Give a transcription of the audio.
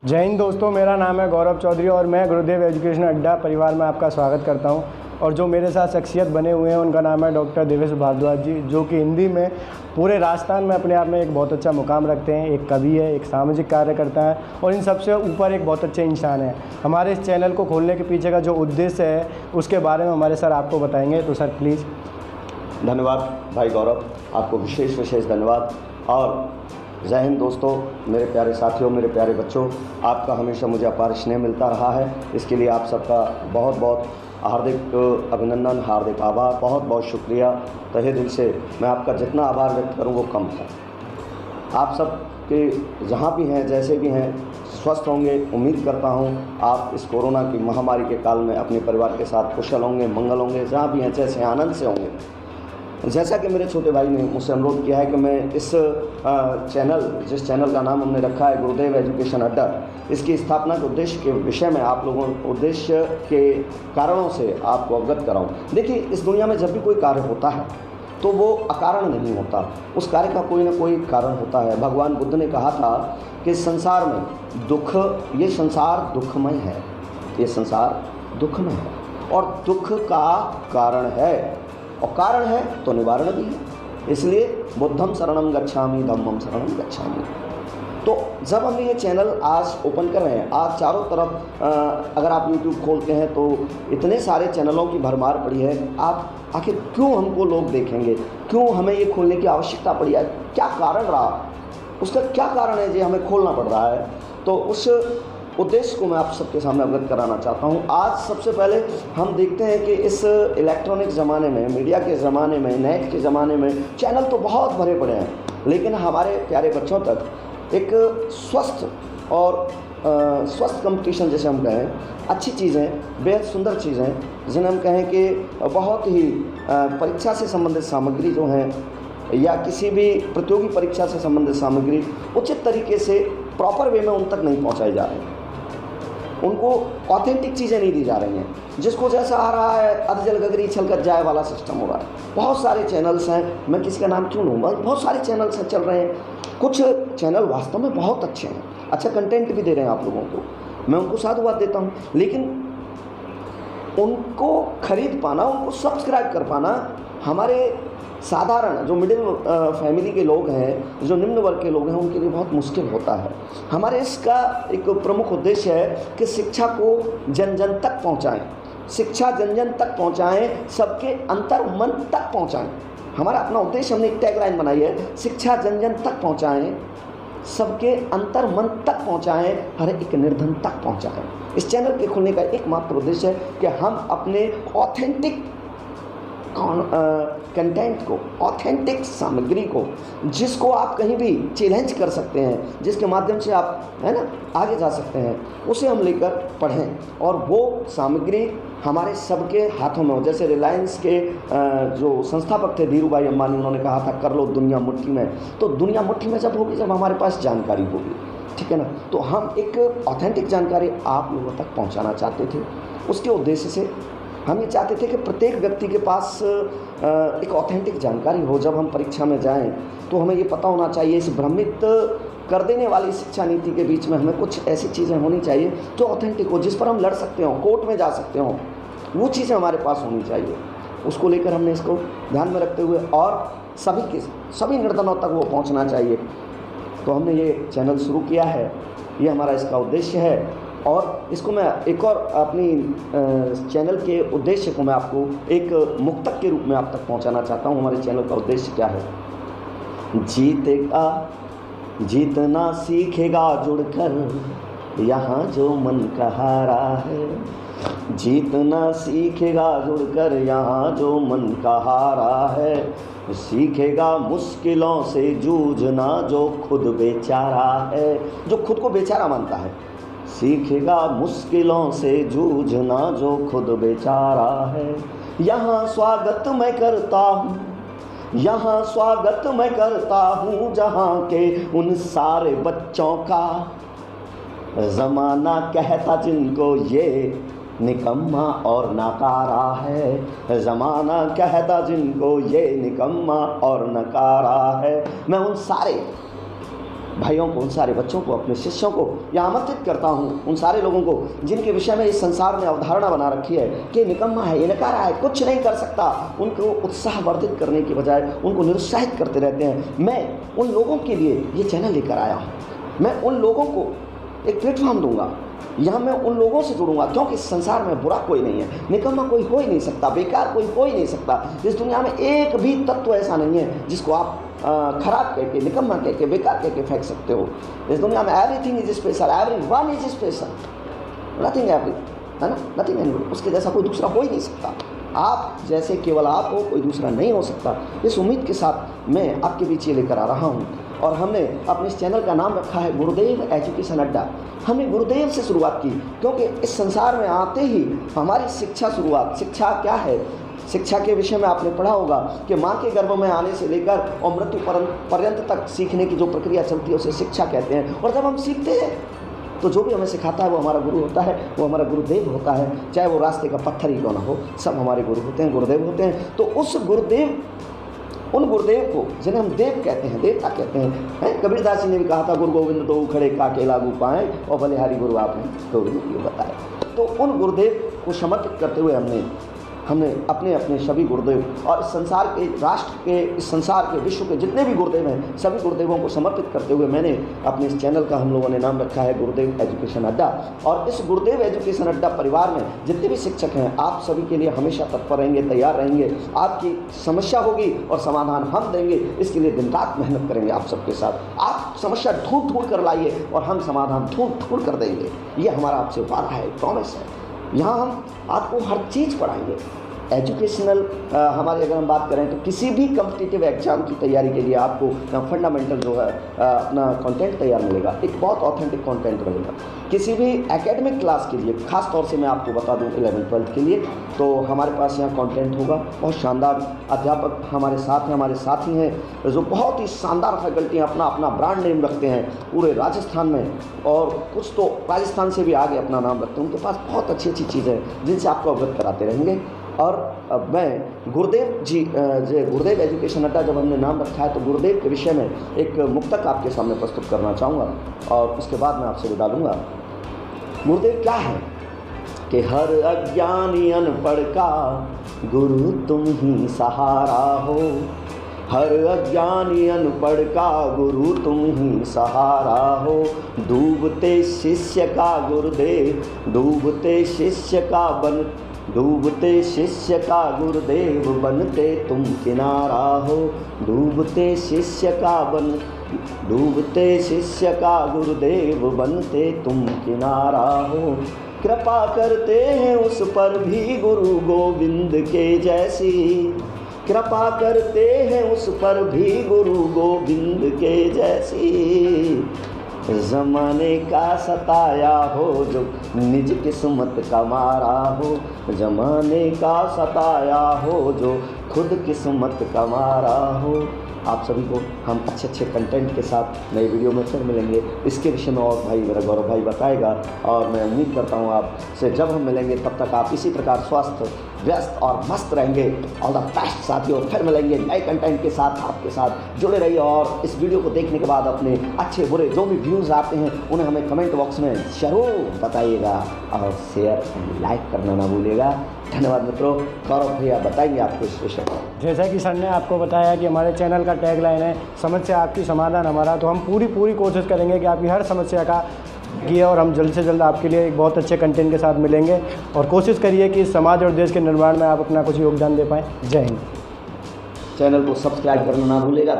जय हिंद दोस्तों, मेरा नाम है गौरव चौधरी और मैं गुरुदेव एजुकेशन अड्डा परिवार में आपका स्वागत करता हूं। और जो मेरे साथ शख्सियत बने हुए हैं उनका नाम है डॉक्टर देवेश भारद्वाज जी, जो कि हिंदी में पूरे राजस्थान में अपने आप में एक बहुत अच्छा मुकाम रखते हैं। एक कवि है, एक सामाजिक कार्यकर्ता है और इन सबसे ऊपर एक बहुत अच्छे इंसान हैं। हमारे इस चैनल को खोलने के पीछे का जो उद्देश्य है उसके बारे में हमारे सर आपको बताएंगे। तो सर प्लीज़। धन्यवाद भाई गौरव, आपको विशेष धन्यवाद। और जय हिंद दोस्तों, मेरे प्यारे साथियों, मेरे प्यारे बच्चों, आपका हमेशा मुझे अपार स्नेह मिलता रहा है। इसके लिए आप सबका बहुत बहुत हार्दिक अभिनंदन, हार्दिक आभार, बहुत बहुत शुक्रिया। तहे दिल से मैं आपका जितना आभार व्यक्त करूं वो कम है। आप सब के जहाँ भी हैं, जैसे भी हैं, स्वस्थ होंगे। उम्मीद करता हूं आप इस कोरोना की महामारी के काल में अपने परिवार के साथ कुशल होंगे, मंगल होंगे। जहाँ भी हैं जैसे आनंद से होंगे। जैसा कि मेरे छोटे भाई ने मुझसे अनुरोध किया है कि मैं इस जिस चैनल का नाम हमने रखा है गुरुदेव एजुकेशन अड्डा, इसकी स्थापना के उद्देश्य के विषय में आप लोगों उद्देश्य के कारणों से आपको अवगत कराऊं। देखिए, इस दुनिया में जब भी कोई कार्य होता है तो वो अकारण नहीं होता, उस कार्य का कोई ना कोई कारण होता है। भगवान बुद्ध ने कहा था कि संसार में दुख, ये संसार दुखमय है, ये संसार दुखमय है और दुख का कारण है, और कारण है तो निवारण भी है। इसलिए बुद्धम शरणम गच्छामि, धम्मम शरणम गच्छामि। तो जब हमने ये चैनल आज ओपन कर रहे हैं, आज चारों तरफ अगर आप YouTube खोलते हैं तो इतने सारे चैनलों की भरमार पड़ी है। आप आखिर क्यों हमको लोग देखेंगे, क्यों हमें ये खोलने की आवश्यकता पड़ी है, क्या कारण रहा, उसका क्या कारण है जो हमें खोलना पड़ रहा है। तो उस उद्देश्य को मैं आप सबके सामने अवगत कराना चाहता हूँ। आज सबसे पहले हम देखते हैं कि इस इलेक्ट्रॉनिक ज़माने में, मीडिया के ज़माने में, नेट के ज़माने में चैनल तो बहुत भरे पड़े हैं, लेकिन हमारे प्यारे बच्चों तक एक स्वस्थ और स्वस्थ कंपटीशन, जैसे हम कहें, अच्छी चीज़ें, बेहद सुंदर चीज़ें, जिन्हें हम कहें कि बहुत ही परीक्षा से संबंधित सामग्री जो हैं या किसी भी प्रतियोगी परीक्षा से संबंधित सामग्री उचित तरीके से प्रॉपर वे में उन तक नहीं पहुँचाई जा रही, उनको ऑथेंटिक चीज़ें नहीं दी जा रही हैं। जिसको जैसा आ रहा है अधजल गगरी छल कर जाए वाला सिस्टम हो रहा है। बहुत सारे चैनल्स हैं, मैं किसी का नाम क्यों लूँगा, बहुत सारे चैनल्स चल रहे हैं। कुछ चैनल वास्तव में बहुत अच्छे हैं, अच्छा कंटेंट भी दे रहे हैं आप लोगों को, मैं उनको साधुवाद देता हूँ, लेकिन उनको खरीद पाना, उनको सब्सक्राइब कर पाना हमारे साधारण जो मिडिल फैमिली के लोग हैं, जो निम्न वर्ग के लोग हैं, उनके लिए बहुत मुश्किल होता है। हमारे इसका एक प्रमुख उद्देश्य है कि शिक्षा को जन जन तक पहुंचाएं, शिक्षा जन जन तक पहुंचाएं, सबके अंतर मन तक पहुंचाएं। हमारा अपना उद्देश्य, हमने एक टैगलाइन बनाई है, शिक्षा जन जन तक पहुंचाएं, सबके अंतर मन तक पहुंचाएं, हर एक निर्धन तक पहुंचाएं। इस चैनल के खुलने का एकमात्र उद्देश्य है कि हम अपने ऑथेंटिक कंटेंट को, ऑथेंटिक सामग्री को, जिसको आप कहीं भी चैलेंज कर सकते हैं, जिसके माध्यम से आप, है ना, आगे जा सकते हैं, उसे हम लेकर पढ़ें और वो सामग्री हमारे सबके हाथों में हो। जैसे रिलायंस के जो संस्थापक थे धीरू भाई अंबानी, उन्होंने कहा था कर लो दुनिया मुट्ठी में। तो दुनिया मुट्ठी में जब होगी, जब हमारे पास जानकारी होगी, ठीक है ना। तो हम एक ऑथेंटिक जानकारी आप लोगों तक पहुँचाना चाहते थे। उसके उद्देश्य से हम ये चाहते थे कि प्रत्येक व्यक्ति के पास एक ऑथेंटिक जानकारी हो। जब हम परीक्षा में जाएं तो हमें ये पता होना चाहिए, इस भ्रमित कर देने वाली शिक्षा नीति के बीच में हमें कुछ ऐसी चीज़ें होनी चाहिए जो ऑथेंटिक हो, जिस पर हम लड़ सकते हो, कोर्ट में जा सकते हो, वो चीज़ें हमारे पास होनी चाहिए। उसको लेकर हमने इसको ध्यान में रखते हुए और सभी निर्धनों तक वो पहुँचना चाहिए, तो हमने ये चैनल शुरू किया है। ये हमारा इसका उद्देश्य है। और इसको मैं एक और अपनी चैनल के उद्देश्य को मैं आपको एक मुक्तक के रूप में आप तक पहुंचाना चाहता हूं। हमारे चैनल का उद्देश्य क्या है? जीतेगा, जीतना सीखेगा जुड़कर यहाँ जो मन का हारा है, जीतना सीखेगा जुड़कर यहाँ जो मन का हारा है, सीखेगा मुश्किलों से जूझना जो खुद बेचारा है, जो खुद को बेचारा मानता है। सीखेगा मुश्किलों से जूझना जो खुद बेचारा है। यहाँ स्वागत मैं करता हूँ, यहाँ स्वागत मैं करता हूँ जहाँ के उन सारे बच्चों का, ज़माना कहता जिनको ये निकम्मा और नकारा है, ज़माना कहता जिनको ये निकम्मा और नकारा है। मैं उन सारे भाइयों को, उन सारे बच्चों को, अपने शिष्यों को यह आमंत्रित करता हूँ, उन सारे लोगों को जिनके विषय में इस संसार में अवधारणा बना रखी है कि निकम्मा है, ये नकारा है, कुछ नहीं कर सकता, उनको उत्साहवर्धित करने की बजाय उनको निरुत्साहित करते रहते हैं। मैं उन लोगों के लिए ये चैनल लेकर आया हूँ। मैं उन लोगों को एक प्लेटफॉर्म दूंगा, यहाँ मैं उन लोगों से जुड़ूंगा, क्योंकि इस संसार में बुरा कोई नहीं है, निकम्मा कोई हो ही नहीं सकता, बेकार कोई हो ही नहीं सकता। इस दुनिया में एक भी तत्व ऐसा नहीं है जिसको आप खराब कह के, निकम्मा कह के, बेकार कह के फेंक सकते हो। इस दुनिया में everything is special, everyone is special, nothing every, है ना, नथिंग एनीबडी, उसके जैसा कोई दूसरा हो ही नहीं सकता। आप जैसे केवल आप हो, कोई दूसरा नहीं हो सकता। इस उम्मीद के साथ मैं आपके बीच ये लेकर आ रहा हूँ। और हमने अपने इस चैनल का नाम रखा है गुरुदेव एजुकेशन अड्डा। हमने गुरुदेव से शुरुआत की, क्योंकि इस संसार में आते ही हमारी शिक्षा शिक्षा क्या है? शिक्षा के विषय में आपने पढ़ा होगा कि माँ के गर्भ में आने से लेकर और मृत्यु पर्यंत तक सीखने की जो प्रक्रिया चलती है उसे शिक्षा कहते हैं। और जब हम सीखते हैं तो जो भी हमें सिखाता है वो हमारा गुरु होता है, वो हमारा गुरुदेव होता है, चाहे वो रास्ते का पत्थर ही क्यों ना हो, सब हमारे गुरु होते हैं, गुरुदेव होते हैं। तो उन गुरुदेव को जिन्हें हम देव कहते हैं, देवता कहते हैं, कबीरदास जी ने भी कहा था, गुरु गोविंद दो खड़े काके लागू पाएँ और बलिहारी गुरु आपने गोविंद ये बताया। तो उन गुरुदेव को समर्पित करते हुए हमने अपने अपने सभी गुरुदेव और इस संसार के, राष्ट्र के, इस संसार के, विश्व के जितने भी गुरुदेव हैं, सभी गुरुदेवों को समर्पित करते हुए मैंने अपने इस चैनल का हम लोगों ने नाम रखा है गुरुदेव एजुकेशन अड्डा। और इस गुरुदेव एजुकेशन अड्डा परिवार में जितने भी शिक्षक हैं, आप सभी के लिए हमेशा तत्पर रहेंगे, तैयार रहेंगे। आपकी समस्या होगी और समाधान हम देंगे, इसके लिए दिन रात मेहनत करेंगे आप सबके साथ। आप समस्या ढूंढ कर लाइए और हम समाधान ढूंढ कर देंगे। ये हमारा आपसे वादा है, प्रॉमिस है। यहाँ हम आपको हर चीज़ पढ़ाएंगे। एजुकेशनल हमारी अगर हम बात करें तो किसी भी कम्पिटिटिव एग्जाम की तैयारी के लिए आपको फंडामेंटल जो है अपना कंटेंट तैयार मिलेगा, एक बहुत ऑथेंटिक कंटेंट रहेगा। किसी भी एकेडमिक क्लास के लिए, खास तौर से मैं आपको बता दूं 11th-12th के लिए, तो हमारे पास यहाँ कंटेंट होगा। बहुत शानदार अध्यापक हमारे साथ हैं, हमारे साथी हैं जो बहुत ही शानदार फैकल्टी अपना अपना ब्रांड नेम रखते हैं पूरे राजस्थान में, और कुछ तो राजस्थान से भी आगे अपना नाम रखते हैं। उनके पास बहुत अच्छी अच्छी चीज़ें हैं जिनसे आपको अवगत कराते रहेंगे। और मैं गुरुदेव एजुकेशन अड्डा जब हमने नाम रखा है तो गुरुदेव के विषय में एक मुक्तक आपके सामने प्रस्तुत करना चाहूँगा और उसके बाद मैं आपसे विदा लूँगा। गुरुदेव क्या है कि हर अज्ञानी अनपढ़ का गुरु तुम ही सहारा हो, हर अज्ञानी अनपढ़ का गुरु तुम ही सहारा हो। डूबते शिष्य का गुरुदेव, डूबते शिष्य गुरुदेव बनते तुम किनारा हो। डूबते शिष्य का गुरुदेव बनते तुम किनारा हो। कृपा करते हैं उस पर भी गुरु गोविंद के जैसी, कृपा करते हैं उस पर भी गुरु गोविंद के जैसी। ज़माने का सताया हो जो निज किस्मत का मारा हो, ज़माने का सताया हो जो खुद किस्मत का मारा हो। आप सभी को हम अच्छे कंटेंट के साथ नई वीडियो में फिर मिलेंगे। इसके विषय में और भाई मेरा गौरव भाई बताएगा, और मैं उम्मीद करता हूँ आपसे जब हम मिलेंगे तब तक आप इसी प्रकार स्वस्थ, व्यस्त और मस्त रहेंगे। ऑल द बेस्ट साथियों, फिर मिलेंगे नए कंटेंट के साथ, आपके साथ जुड़े रहिए। और इस वीडियो को देखने के बाद अपने अच्छे बुरे जो भी व्यूज़ आते हैं उन्हें हमें कमेंट बॉक्स में ज़रूर बताइएगा और शेयर एंड लाइक करना ना भूलिएगा। धन्यवाद मित्रों। गौरव भैया बताएंगे आपको इस विषय पर। जैसा कि सर ने आपको बताया कि हमारे चैनल का टैगलाइन है समस्या आपकी समाधान हमारा, तो हम पूरी कोशिश करेंगे कि आपकी हर समस्या का किए, और हम जल्द से जल्द आपके लिए एक बहुत अच्छे कंटेंट के साथ मिलेंगे। और कोशिश करिए कि समाज और देश के निर्माण में आप अपना कुछ योगदान दे पाएँ। जय हिंद। चैनल को सब्सक्राइब करना ना भूलिएगा।